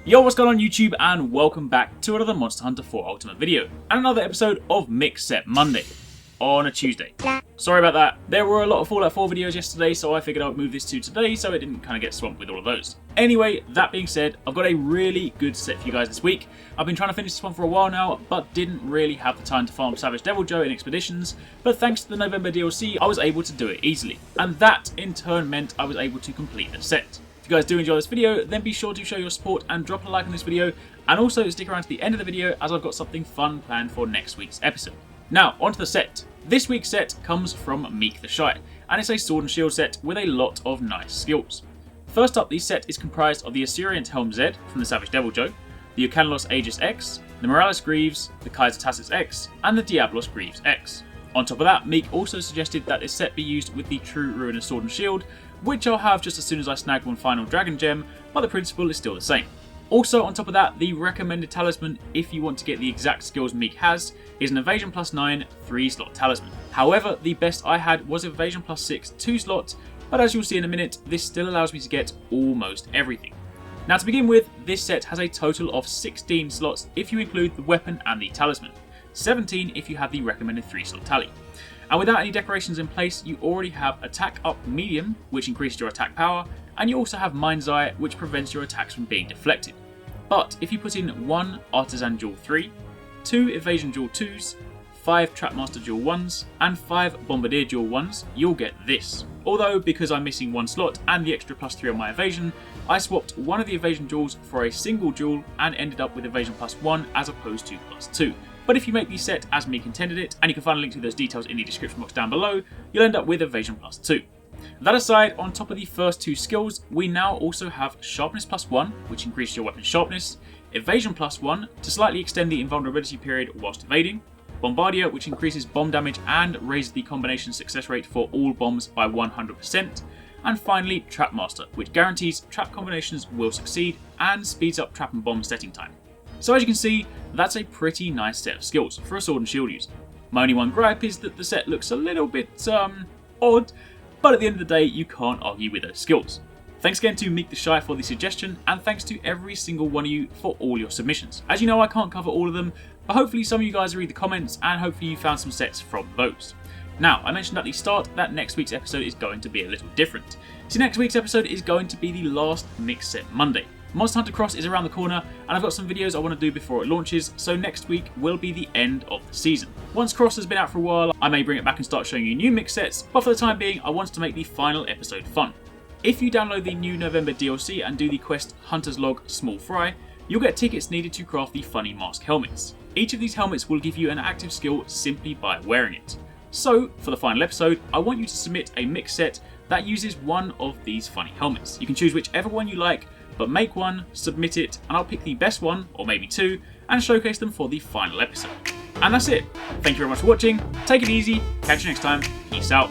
Yo, what's going on YouTube, and welcome back to another Monster Hunter 4 Ultimate video, and another episode of MeekTheShy Monday, on a Tuesday. Sorry about that, there were a lot of Fallout 4 videos yesterday, so I figured I would move this to today so it didn't kind of get swamped with all of those. Anyway, that being said, I've got a really good set for you guys this week. I've been trying to finish this one for a while now, but didn't really have the time to farm Savage Devil Joe in expeditions, but thanks to the November DLC, I was able to do it easily, and that in turn meant I was able to complete the set. If you guys do enjoy this video, then be sure to show your support and drop a like on this video, and also stick around to the end of the video as I've got something fun planned for next week's episode. Now, onto the set. This week's set comes from MeekTheShy, and it's a sword and shield set with a lot of nice skills. First up, the set is comprised of the Assyrian Helm Z from the Savage Devil Joe, the Ocanelos Aegis X, the Morales Greaves, the Kaiser Tassets X, and the Diablos Greaves X. On top of that, Meek also suggested that this set be used with the True Ruinous Sword and Shield, which I'll have just as soon as I snag one final Dragon Gem, but the principle is still the same. Also on top of that, the recommended talisman, if you want to get the exact skills Meek has, is an Evasion plus 9 3-slot talisman. However, the best I had was Evasion plus 6 2-slot, but as you'll see in a minute, this still allows me to get almost everything. Now to begin with, this set has a total of 16 slots if you include the weapon and the talisman, 17 if you have the recommended 3-slot tally. And without any decorations in place, you already have Attack Up Medium, which increases your attack power, and you also have Mind's Eye, which prevents your attacks from being deflected. But if you put in 1 Artisan Jewel 3, 2 Evasion Jewel 2s, 5 Trapmaster Jewel 1s, and 5 Bombardier Jewel 1s, you'll get this. Although, because I'm missing one slot and the extra plus 3 on my evasion, I swapped one of the evasion jewels for a single jewel and ended up with evasion plus 1 as opposed to plus 2. But if you make the set as Meek intended it, and you can find a link to those details in the description box down below, you'll end up with evasion plus 2. That aside, on top of the first two skills, we now also have Sharpness plus 1, which increases your weapon sharpness, Evasion plus 1, to slightly extend the invulnerability period whilst evading, Bombardier, which increases bomb damage and raises the combination success rate for all bombs by 100%, and finally Trapmaster, which guarantees trap combinations will succeed and speeds up trap and bomb setting time. So as you can see, that's a pretty nice set of skills for a sword and shield user. My only one gripe is that the set looks a little bit odd, but at the end of the day, you can't argue with those skills. Thanks again to MeekTheShy for the suggestion, and thanks to every single one of you for all your submissions. As you know, I can't cover all of them, but hopefully some of you guys read the comments, and hopefully you found some sets from those. Now, I mentioned at the start that next week's episode is going to be a little different. See, next week's episode is going to be the last MeekTheShy Monday. Monster Hunter Cross is around the corner, and I've got some videos I want to do before it launches, so next week will be the end of the season. Once Cross has been out for a while, I may bring it back and start showing you new mix sets, but for the time being, I wanted to make the final episode fun. If you download the new November DLC and do the quest Hunter's Log Small Fry, you'll get tickets needed to craft the funny mask helmets. Each of these helmets will give you an active skill simply by wearing it. So, for the final episode, I want you to submit a mix set that uses one of these funny helmets. You can choose whichever one you like, but make one, submit it, and I'll pick the best one, or maybe two, and showcase them for the final episode. And that's it. Thank you very much for watching, take it easy, catch you next time, peace out.